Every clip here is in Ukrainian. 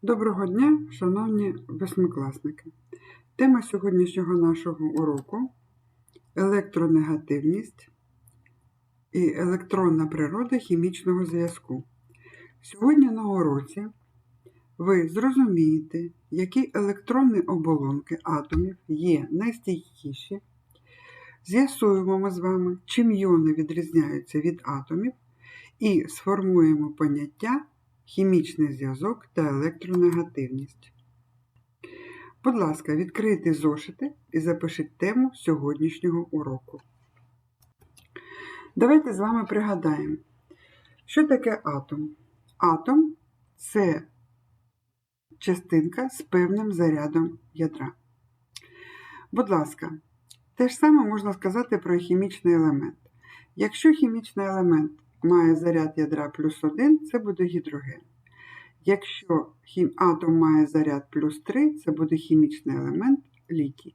Доброго дня, шановні восьмикласники! Тема сьогоднішнього нашого уроку – електронегативність і електронна природа хімічного зв'язку. Сьогодні на уроці ви зрозумієте, які електронні оболонки атомів є найстійкіші, з'ясуємо ми з вами, чим іони відрізняються від атомів, і сформуємо поняття хімічний зв'язок та електронегативність. Будь ласка, відкрийте зошити і запишіть тему сьогоднішнього уроку. Давайте з вами пригадаємо, що таке атом. Атом – це частинка з певним зарядом ядра. Будь ласка, те ж саме можна сказати про хімічний елемент. Якщо хімічний елемент має заряд ядра плюс 1, це буде гідроген. Якщо атом має заряд плюс 3, це буде хімічний елемент літій.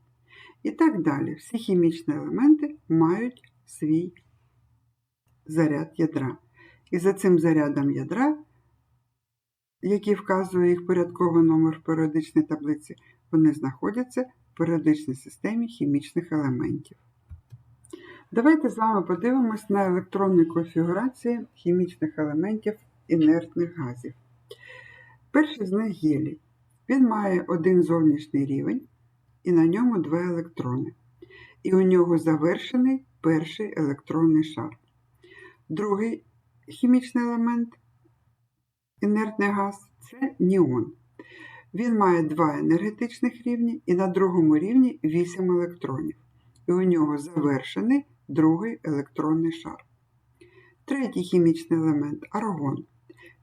І так далі. Всі хімічні елементи мають свій заряд ядра. І за цим зарядом ядра, який вказує їх порядковий номер в періодичній таблиці, вони знаходяться в періодичній системі хімічних елементів. Давайте з вами подивимось на електронні конфігурації хімічних елементів інертних газів. Перший з них гелій. Він має один зовнішній рівень і на ньому два електрони. І у нього завершений перший електронний шар. Другий хімічний елемент інертний газ – це неон. Він має два енергетичних рівні і на другому рівні 8 електронів. І у нього завершений другий електронний шар. Третій хімічний елемент – аргон.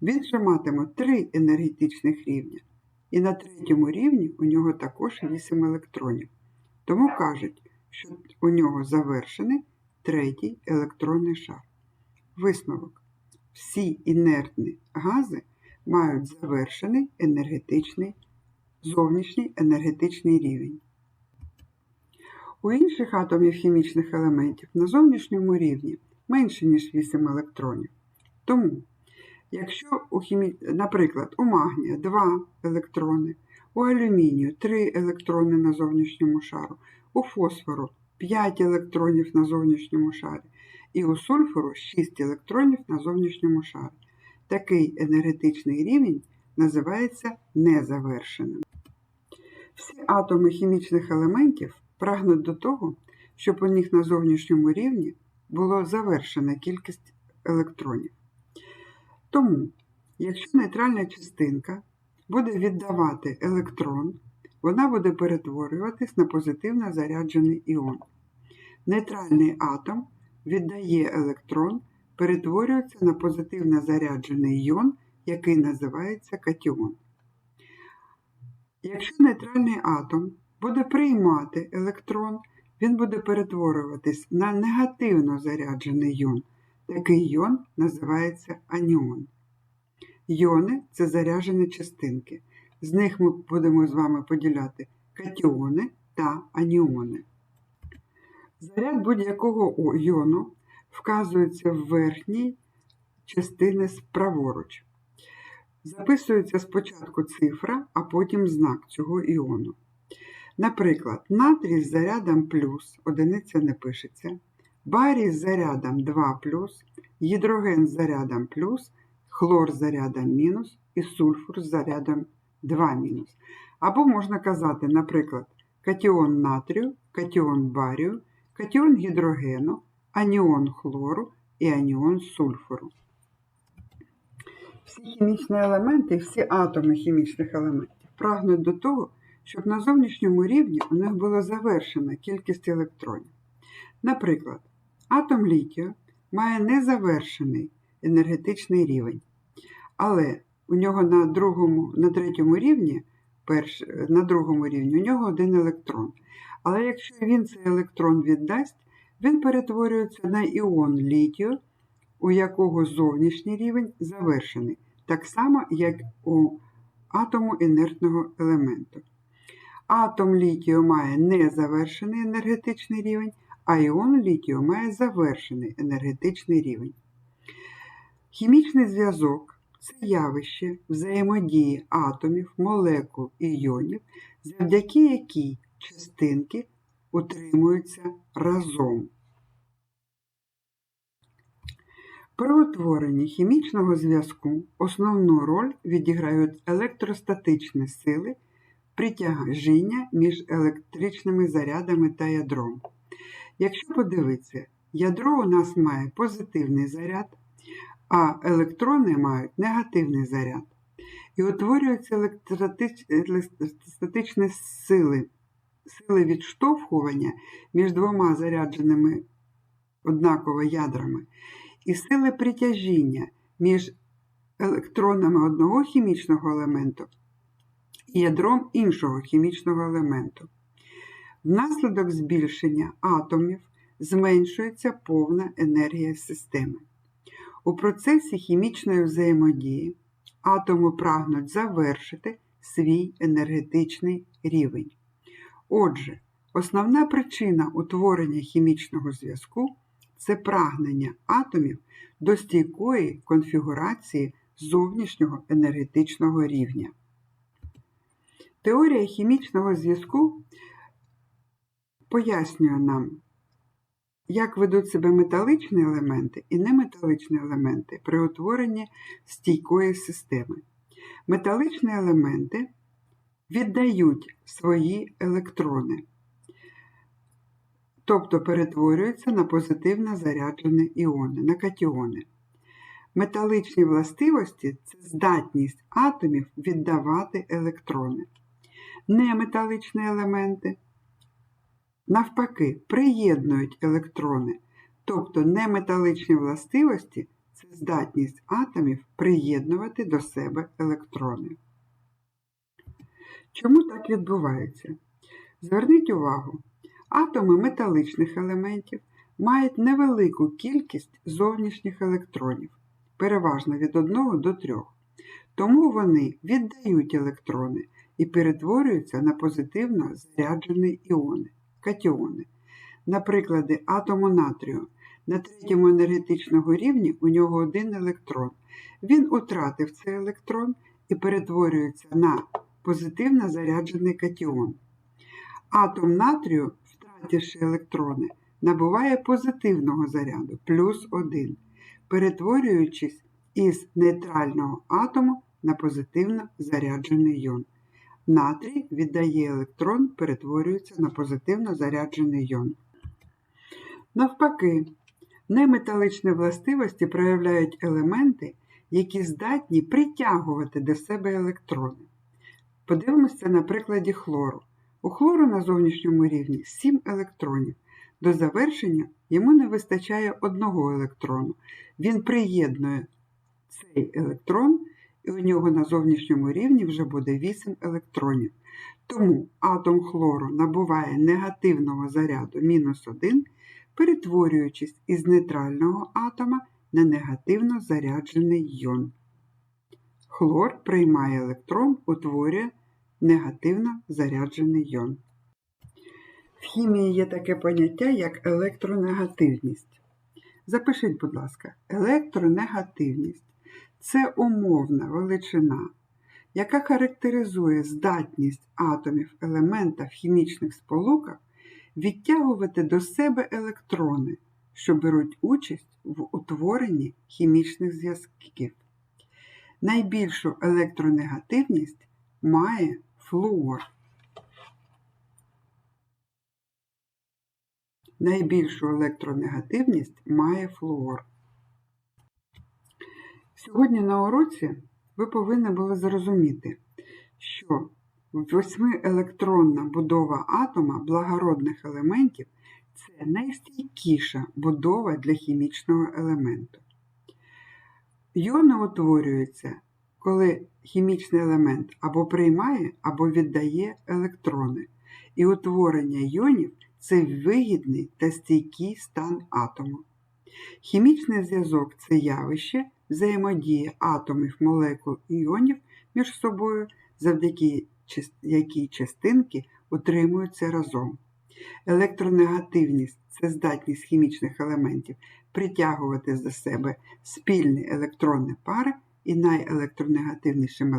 Він же матиме 3 енергетичних рівня. І на третьому рівні у нього також 8 електронів. Тому кажуть, що у нього завершений третій електронний шар. Висновок. Всі інертні гази мають завершений зовнішній енергетичний рівень. У інших атомів хімічних елементів на зовнішньому рівні менше, ніж 8 електронів. Тому, якщо, наприклад, у магнія 2 електрони, у алюмінію 3 електрони на зовнішньому шару, у фосфору 5 електронів на зовнішньому шарі і у сульфуру 6 електронів на зовнішньому шарі, такий енергетичний рівень називається незавершеним. Всі атоми хімічних елементів прагнуть до того, щоб у них на зовнішньому рівні була завершена кількість електронів. Тому, якщо нейтральна частинка буде віддавати електрон, вона буде перетворюватись на позитивно заряджений іон. Нейтральний атом віддає електрон, перетворюється на позитивно заряджений іон, який називається катіон. Якщо нейтральний атом буде приймати електрон, він буде перетворюватись на негативно заряджений іон. Такий іон називається аніон. Іони – це заряджені частинки. З них ми будемо з вами поділяти катіони та аніони. Заряд будь-якого іону вказується в верхній частині праворуч. Записується спочатку цифра, а потім знак цього іону. Наприклад, натрій з зарядом плюс, одиниця не пишеться, барій з зарядом 2+, гідроген з зарядом плюс, хлор з зарядом мінус і сульфур з зарядом 2-. Або можна казати, наприклад, катіон натрію, катіон барію, катіон гідрогену, аніон хлору і аніон сульфуру. Всі хімічні елементи, всі атоми хімічних елементів прагнуть до того, щоб на зовнішньому рівні у них була завершена кількість електронів. Наприклад, атом літію має незавершений енергетичний рівень, але у нього на третьому рівні, на другому рівні у нього 1 електрон. Але якщо він цей електрон віддасть, він перетворюється на іон літію, у якого зовнішній рівень завершений, так само, як у атому інертного елементу. Атом літію має незавершений енергетичний рівень, а іон літію має завершений енергетичний рівень. Хімічний зв'язок це явище взаємодії атомів, молекул і іонів, завдяки якій частинки утримуються разом. При утворенні хімічного зв'язку основну роль відіграють електростатичні сили притяжіння між електричними зарядами та ядром. Якщо подивитися, ядро у нас має позитивний заряд, а електрони мають негативний заряд. І утворюються електростатичні сили відштовхування між двома зарядженими однаково ядрами і сили притяжіння між електронами одного хімічного елементу і ядром іншого хімічного елементу. Внаслідок збільшення атомів зменшується повна енергія системи. У процесі хімічної взаємодії атоми прагнуть завершити свій енергетичний рівень. Отже, основна причина утворення хімічного зв'язку – це прагнення атомів до стійкої конфігурації зовнішнього енергетичного рівня. Теорія хімічного зв'язку пояснює нам, як ведуть себе металичні елементи і неметаличні елементи при утворенні стійкої системи. Металичні елементи віддають свої електрони, тобто перетворюються на позитивно заряджені іони, на катіони. Металичні властивості – це здатність атомів віддавати електрони. Неметаличні елементи навпаки, приєднують електрони, тобто неметаличні властивості – це здатність атомів приєднувати до себе електрони. Чому так відбувається? Зверніть увагу, атоми металичних елементів мають невелику кількість зовнішніх електронів, переважно від 1 до 3. Тому вони віддають електрони і перетворюються на позитивно заряджені іони. Катіони. Наприклад, атому натрію. На 3-му енергетичному рівні у нього 1 електрон. Він втратив цей електрон і перетворюється на позитивно заряджений катіон. Атом натрію, втративши електрони, набуває позитивного заряду, плюс 1, перетворюючись із нейтрального атому на позитивно заряджений іон. Натрій віддає електрон, перетворюється на позитивно заряджений іон. Навпаки, неметаличні властивості проявляють елементи, які здатні притягувати до себе електрони. Подивимося на прикладі хлору. У хлору на зовнішньому рівні 7 електронів. До завершення йому не вистачає 1 електрону. Він приєднує цей електрон, і у нього на зовнішньому рівні вже буде 8 електронів. Тому атом хлору набуває негативного заряду мінус 1, перетворюючись із нейтрального атома на негативно заряджений іон. Хлор приймає електрон, утворює негативно заряджений іон. В хімії є таке поняття, як електронегативність. Запишіть, будь ласка, електронегативність – це умовна величина, яка характеризує здатність атомів елемента в хімічних сполуках відтягувати до себе електрони, що беруть участь в утворенні хімічних зв'язків. Найбільшу електронегативність має флуор. Найбільшу електронегативність має флуор. Сьогодні на уроці ви повинні були зрозуміти, що 8-електронна будова атома благородних елементів – це найстійкіша будова для хімічного елементу. Іони утворюються, коли хімічний елемент або приймає, або віддає електрони. І утворення іонів – це вигідний та стійкий стан атому. Хімічний зв'язок – це явище взаємодії атомів, молекул і іонів між собою, завдяки якій частинки утримуються разом. Електронегативність – це здатність хімічних елементів притягувати до себе спільні електронні пари і найелектронегативнішим елементом